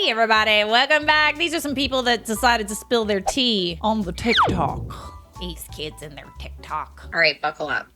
Hey everybody, welcome back. These are some people that decided to spill their tea on the TikTok. These kids and their TikTok. All right, buckle up.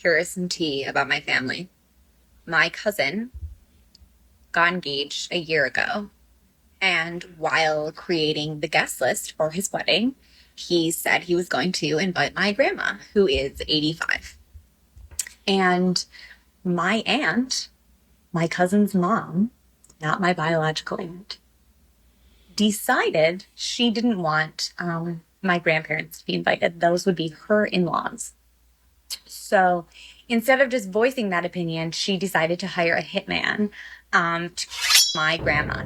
Here is some tea about my family. My cousin got engaged a year ago, and while creating the guest list for his wedding, he said he was going to invite my grandma, who is 85. And my aunt, my cousin's mom, not my biological aunt, decided she didn't want my grandparents to be invited. Those would be her in-laws. So instead of just voicing that opinion, she decided to hire a hitman to my grandma.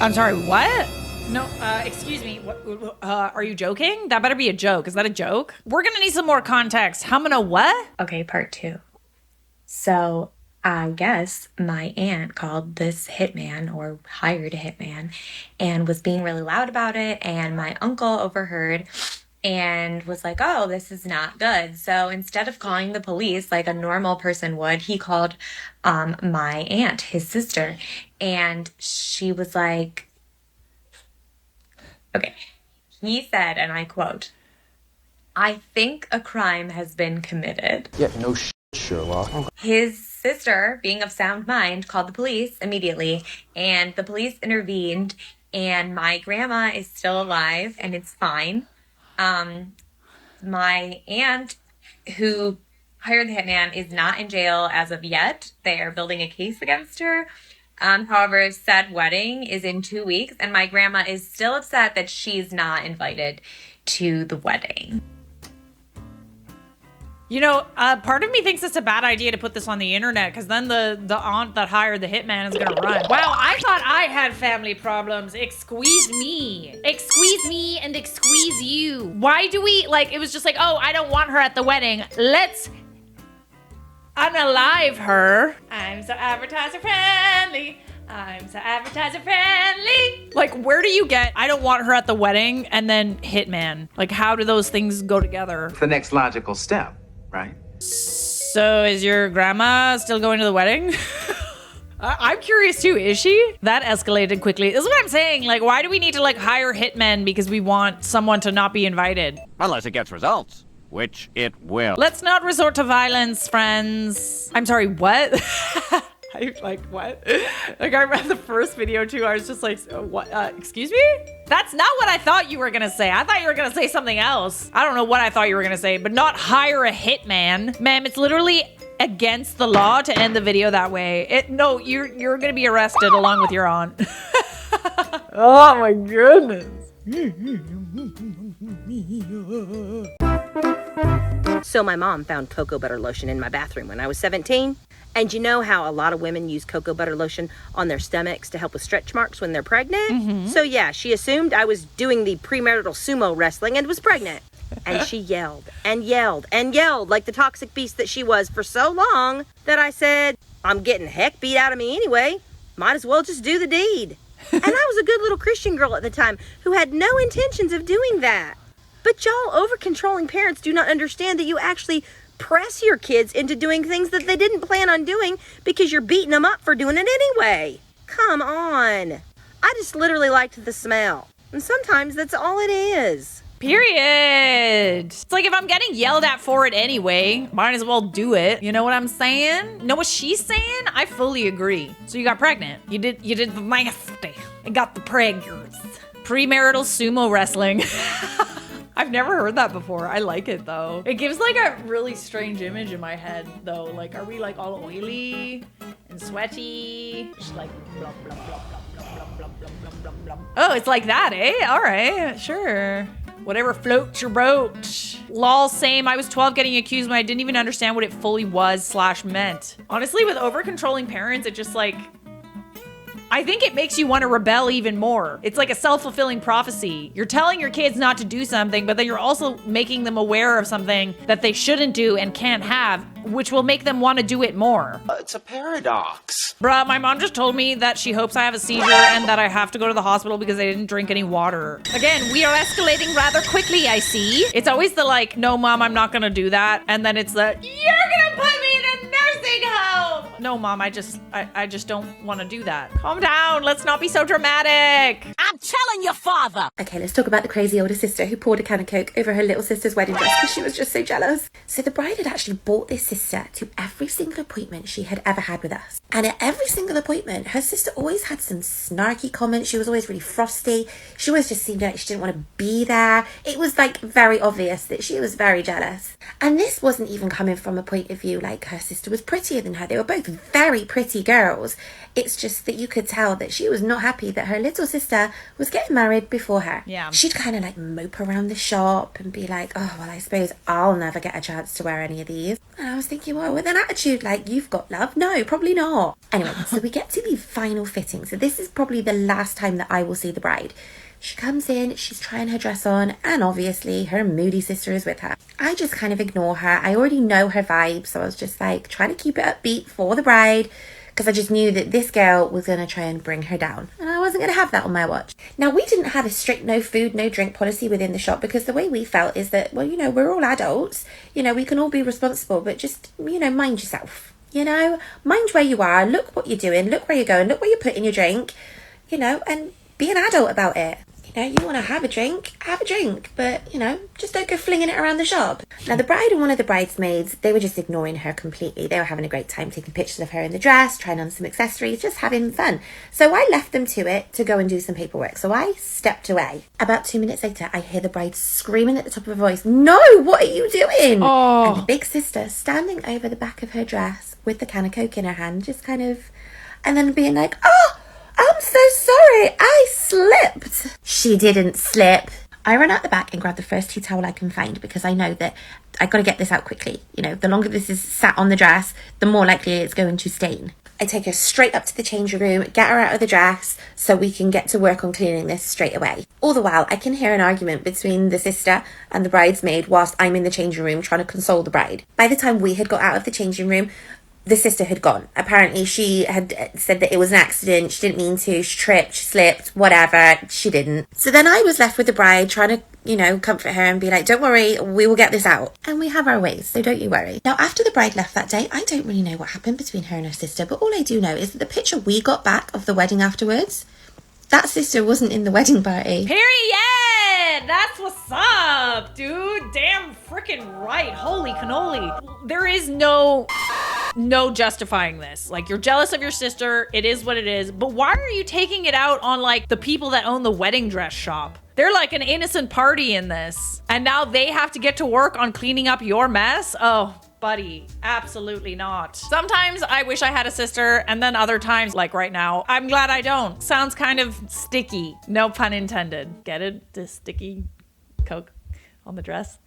I'm sorry, what? No, excuse me. What, are you joking? That better be a joke. Is that a joke? We're gonna need some more context. How many what? Okay, part 2. So I guess my aunt called this hitman, or hired a hitman, and was being really loud about it. And my uncle overheard and was like, oh, this is not good. So instead of calling the police like a normal person would, he called my aunt, his sister. And she was like, okay, he said, and I quote, "I think a crime has been committed." Yeah, no shit, Sherlock. His sister, being of sound mind, called the police immediately, and the police intervened, and my grandma is still alive, and it's fine. My aunt, who hired the hitman, is not in jail as of yet. They are building a case against her. However, said wedding is in 2 weeks, and my grandma is still upset that she's not invited to the wedding. You know, part of me thinks it's a bad idea to put this on the internet, because then the aunt that hired the hitman is gonna run. Wow, I thought I had family problems. Excuse me. Excuse me and excuse you. Why do we, like, it was just like, oh, I don't want her at the wedding. Let's unalive her. I'm so advertiser friendly. I'm so advertiser friendly. Like, where do you get, I don't want her at the wedding, and then hitman? Like, how do those things go together? The next logical step, right? So is your grandma still going to the wedding? I'm curious too, is she? That escalated quickly. This is what I'm saying. Like, why do we need to like hire hitmen because we want someone to not be invited? Unless it gets results, which it will. Let's not resort to violence, friends. I'm sorry, what? I like, what? Like, I remember the first video too, I was just like, what, excuse me? That's not what I thought you were gonna say. I thought you were gonna say something else. I don't know what I thought you were gonna say, but not hire a hitman. Ma'am, it's literally against the law to end the video that way. No, you're gonna be arrested along with your aunt. Oh my goodness. So my mom found cocoa butter lotion in my bathroom when I was 17. And you know how a lot of women use cocoa butter lotion on their stomachs to help with stretch marks when they're pregnant? Mm-hmm. So yeah, she assumed I was doing the premarital sumo wrestling and was pregnant. And she yelled and yelled and yelled like the toxic beast that she was for so long that I said, I'm getting heck beat out of me anyway. Might as well just do the deed. And I was a good little Christian girl at the time who had no intentions of doing that. But y'all over-controlling parents do not understand that you actually press your kids into doing things that they didn't plan on doing because you're beating them up for doing it anyway. Come on. I just literally liked the smell. And sometimes that's all it is. Period. It's like, if I'm getting yelled at for it anyway, might as well do it. You know what I'm saying? Know what she's saying? I fully agree. So you got pregnant. You did the nasty. And got the preggers. Premarital sumo wrestling. I've never heard that before. I like it though. It gives like a really strange image in my head though. Like, are we like all oily and sweaty? Just like blah, blah, blah, blah, blah, blah, blah, blah, blah, blah. Oh, it's like that, eh? All right, sure. Whatever floats your boat. Lol, same. I was 12 getting accused when I didn't even understand what it fully was / meant. Honestly, with over-controlling parents, it just like, I think it makes you want to rebel even more. It's like a self-fulfilling prophecy. You're telling your kids not to do something, but then you're also making them aware of something that they shouldn't do and can't have, which will make them want to do it more. It's a paradox. Bruh, my mom just told me that she hopes I have a seizure and that I have to go to the hospital because I didn't drink any water. Again, we are escalating rather quickly, I see. It's always the like, no mom, I'm not gonna do that. And then it's the, you're gonna put me in a nursing home. No, Mom, I just don't want to do that. Calm down. Let's not be so dramatic. I'm telling your father. Okay, let's talk about the crazy older sister who poured a can of Coke over her little sister's wedding dress because she was just so jealous. So the bride had actually brought this sister to every single appointment she had ever had with us. And at every single appointment, her sister always had some snarky comments. She was always really frosty. She always just seemed like she didn't want to be there. It was like very obvious that she was very jealous. And this wasn't even coming from a point of view like her sister was prettier than her. They were both very pretty girls. It's just that you could tell that she was not happy that her little sister was getting married before her. Yeah. She'd kind of like mope around the shop and be like, oh, well, I suppose I'll never get a chance to wear any of these. And I was thinking, well, with an attitude like, you've got love? No, probably not. Anyway, so we get to the final fitting. So this is probably the last time that I will see the bride. She comes in, she's trying her dress on, and obviously her moody sister is with her. I just kind of ignore her. I already know her vibe, so I was just like trying to keep it upbeat for the bride because I just knew that this girl was going to try and bring her down, and I wasn't going to have that on my watch. Now, we didn't have a strict no food, no drink policy within the shop because the way we felt is that, well, you know, we're all adults, you know, we can all be responsible, but just, you know, mind yourself, you know, mind where you are, look what you're doing, look where you're going, look where you're putting your drink, you know, and be an adult about it. You know, you want to have a drink, but, you know, just don't go flinging it around the shop. Now, the bride and one of the bridesmaids, they were just ignoring her completely. They were having a great time taking pictures of her in the dress, trying on some accessories, just having fun. So I left them to it to go and do some paperwork. So I stepped away. About 2 minutes later, I hear the bride screaming at the top of her voice, "No, what are you doing?" Oh. And the big sister standing over the back of her dress with the can of Coke in her hand, just kind of, and then being like, "Oh, I'm so sorry, I slipped." She didn't slip. I run out the back and grab the first tea towel I can find because I know that I got to get this out quickly. You know, the longer this is sat on the dress, the more likely it's going to stain. I take her straight up to the changing room, get her out of the dress so we can get to work on cleaning this straight away. All the while, I can hear an argument between the sister and the bridesmaid whilst I'm in the changing room trying to console the bride. By the time we had got out of the changing room, the sister had gone. Apparently she had said that it was an accident. She didn't mean to. She tripped, she slipped, whatever. She didn't. So then I was left with the bride trying to, you know, comfort her and be like, don't worry, we will get this out. And we have our ways, so don't you worry. Now, after the bride left that day, I don't really know what happened between her and her sister, but all I do know is that the picture we got back of the wedding afterwards, that sister wasn't in the wedding party. Period! That's what's up, dude. Damn freaking right. Holy cannoli. There is no justifying this. Like, you're jealous of your sister. It is what it is. But why are you taking it out on, like, the people that own the wedding dress shop? They're like an innocent party in this. And now they have to get to work on cleaning up your mess? Oh, buddy, absolutely not. Sometimes I wish I had a sister, and then other times, like right now, I'm glad I don't. Sounds kind of sticky. No pun intended. Get it? The sticky Coke on the dress.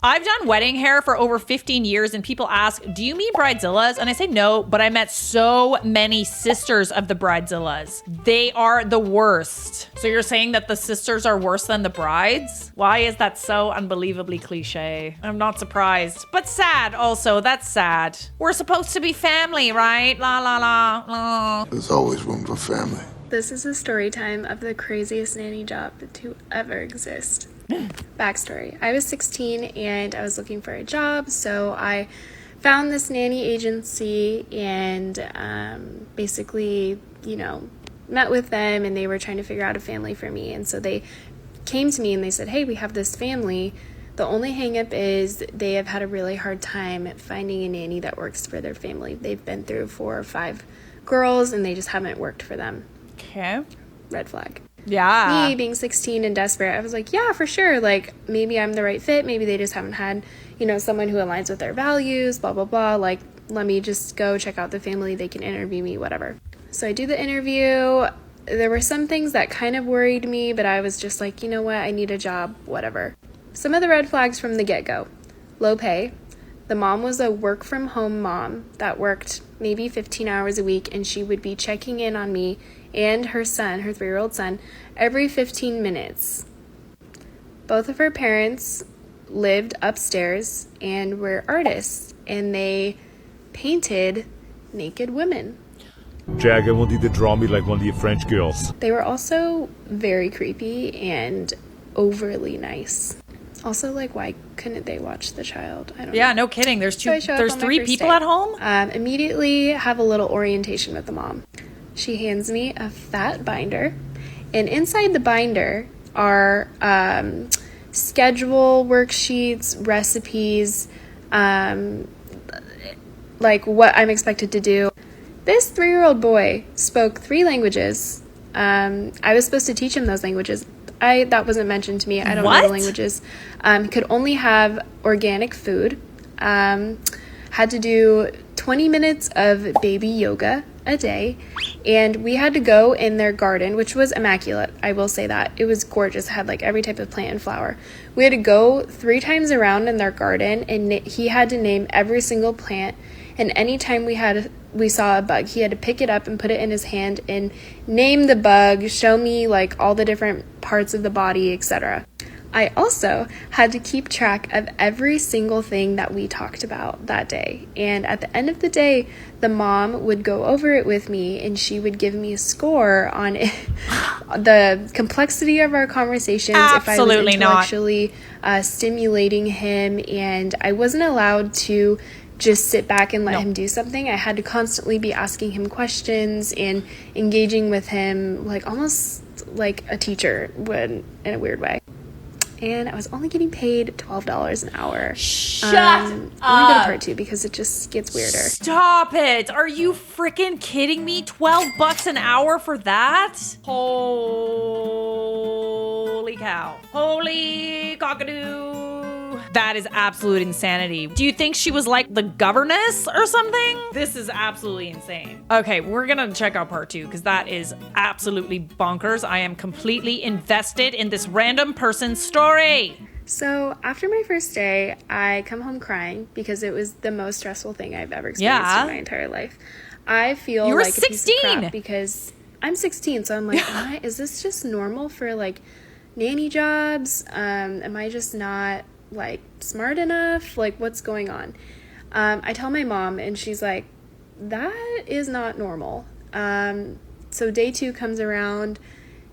I've done wedding hair for over 15 years and people ask, do you mean bridezillas? And I say no, but I met so many sisters of the bridezillas. They are the worst. So you're saying that the sisters are worse than the brides? Why is that so unbelievably cliche? I'm not surprised, but sad also. That's sad. We're supposed to be family, right? La la la la. There's always room for family. This is a story time of the craziest nanny job to ever exist. Backstory. I was 16 and I was looking for a job, so I found this nanny agency and basically, you know, met with them and they were trying to figure out a family for me. And so they came to me and they said, hey, we have this family. The only hang up is they have had a really hard time finding a nanny that works for their family. They've been through 4 or 5 girls and they just haven't worked for them. Okay. Red flag. Yeah. Me being 16 and desperate, I was like, yeah, for sure. Like, maybe I'm the right fit. Maybe they just haven't had, you know, someone who aligns with their values, blah, blah, blah. Like, let me just go check out the family. They can interview me, whatever. So I do the interview. There were some things that kind of worried me, but I was just like, you know what? I need a job, whatever. Some of the red flags from the get-go. Low pay. The mom was a work-from-home mom that worked maybe 15 hours a week, and she would be checking in on me and her son, her 3-year-old son, every 15 minutes. Both of her parents lived upstairs and were artists, and they painted naked women. Jack, I want you to draw me like one of your French girls. They were also very creepy and overly nice. Also, like, why couldn't they watch the child? I don't know. Yeah, no kidding. There's So I show up there's on my 3 first people day. at home? Immediately have a little orientation with the mom. She hands me a fat binder, and inside the binder are schedule worksheets, recipes, like what I'm expected to do. This 3-year-old boy spoke 3 languages. I was supposed to teach him those languages. That wasn't mentioned to me. I don't know the What? languages. Could only have organic food. Had to do 20 minutes of baby yoga a day. And we had to go in their garden, which was immaculate. I will say that. It was gorgeous. It had like every type of plant and flower. We had to go 3 times around in their garden, and he had to name every single plant. And anytime we saw a bug, he had to pick it up and put it in his hand and name the bug, show me like all the different parts of the body, etc. I also had to keep track of every single thing that we talked about that day. And at the end of the day, the mom would go over it with me, and she would give me a score on it, the complexity of our conversations. Absolutely if I was intellectually stimulating him, and I wasn't allowed to just sit back and let him do something. I had to constantly be asking him questions and engaging with him, like almost like a teacher would, in a weird way. And I was only getting paid $12 an hour. Shut Let me go to up. part 2 because it just gets weirder. Stop it. Are you freaking kidding me? $12 an hour for that? Holy cow. Holy cockadoo. That is absolute insanity. Do you think she was like the governess or something? This is absolutely insane. Okay, we're gonna check out part 2 because that is absolutely bonkers. I am completely invested in this random person's story. So after my first day, I come home crying because it was the most stressful thing I've ever experienced in my entire life. I feel You were like a piece of 16. crap because I'm 16, so I'm like, is this just normal for like nanny jobs? Am I just not like smart enough? Like, what's going on? I tell my mom, and she's like, that is not normal. So day 2 comes around.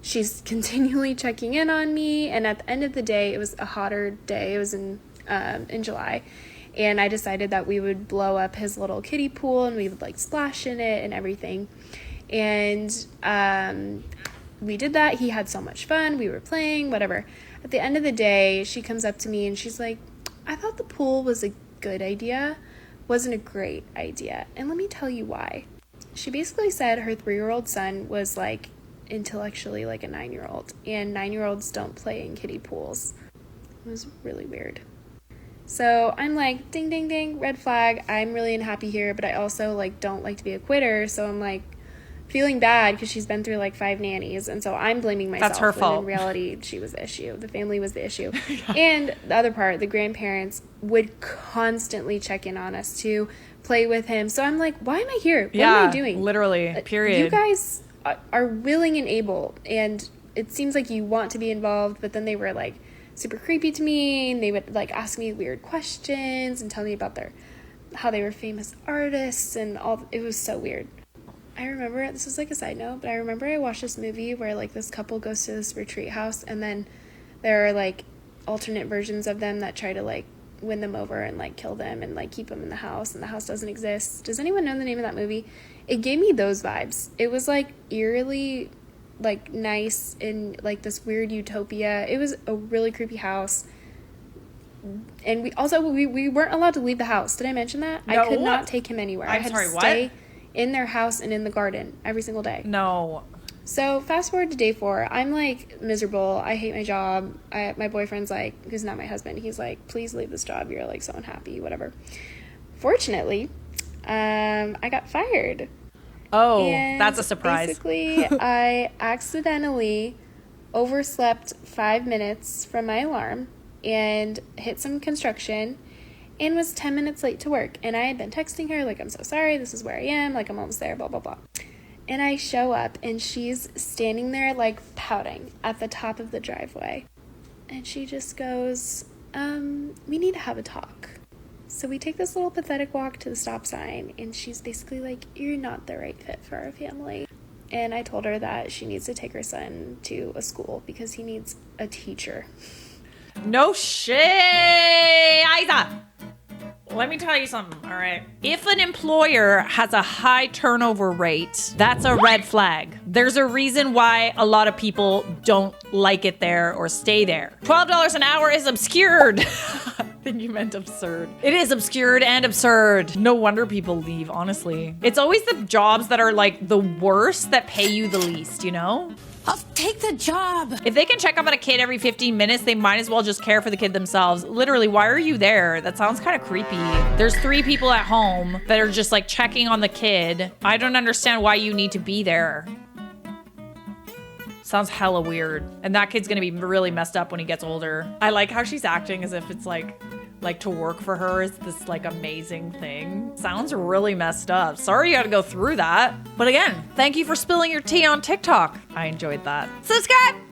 She's continually checking in on me, and at the end of the day, it was a hotter day. It was in July, and I decided that we would blow up his little kiddie pool, and we would like splash in it and everything. And we did that. He had so much fun. We were playing, whatever. At the end of the day, she comes up to me and she's like, I thought the pool was a good idea, wasn't a great idea. And let me tell you why. She basically said her 3-year-old son was like intellectually like a 9-year-old, and 9-year-olds don't play in kiddie pools. It was really weird. So I'm like, ding, ding, ding, red flag. I'm really unhappy here, but I also like don't like to be a quitter. So I'm like feeling bad because she's been through like 5 nannies, and so I'm blaming myself. That's her fault. When in reality, she was the issue. The family was the issue. And the other part, the grandparents would constantly check in on us to play with him. So I'm like, why am I here? What am I doing? Literally, period. You guys are willing and able, and it seems like you want to be involved, but then they were like super creepy to me, and they would like ask me weird questions and tell me about how they were famous artists and all. It was so weird. I remember, this is like a side note, but I remember I watched this movie where like this couple goes to this retreat house, and then there are like alternate versions of them that try to like win them over and like kill them and like keep them in the house, and the house doesn't exist. Does anyone know the name of that movie? It gave me those vibes. It was like eerily like nice in like this weird utopia. It was a really creepy house. And we weren't allowed to leave the house. Did I mention that? No. I could not take him anywhere. I had sorry, to what? stay in their house and in the garden every single day. No. So fast forward to day 4, I'm like miserable. I hate my job. My boyfriend's like, who's not my husband, he's like, please leave this job. You're like so unhappy, whatever. Fortunately, I got fired. Oh, And that's a surprise. Basically, I accidentally overslept 5 minutes from my alarm and hit some construction and was 10 minutes late to work. And I had been texting her, like, I'm so sorry, this is where I am, like, I'm almost there, blah, blah, blah. And I show up, and she's standing there, like, pouting at the top of the driveway. And she just goes, we need to have a talk. So we take this little pathetic walk to the stop sign, and she's basically like, you're not the right fit for our family. And I told her that she needs to take her son to a school because he needs a teacher. No shit. Isa. Let me tell you something, all right? If an employer has a high turnover rate, that's a red flag. There's a reason why a lot of people don't like it there or stay there. $12 an hour is obscured. I think you meant absurd. It is obscured and absurd. No wonder people leave, honestly. It's always the jobs that are like the worst that pay you the least, you know? I'll take the job. If they can check up on a kid every 15 minutes, they might as well just care for the kid themselves. Literally, why are you there? That sounds kind of creepy. There's 3 people at home that are just like checking on the kid. I don't understand why you need to be there. Sounds hella weird. And that kid's gonna be really messed up when he gets older. I like how she's acting as if it's like to work for her is this like amazing thing. Sounds really messed up. Sorry you had to go through that. But again, thank you for spilling your tea on TikTok. I enjoyed that. Subscribe!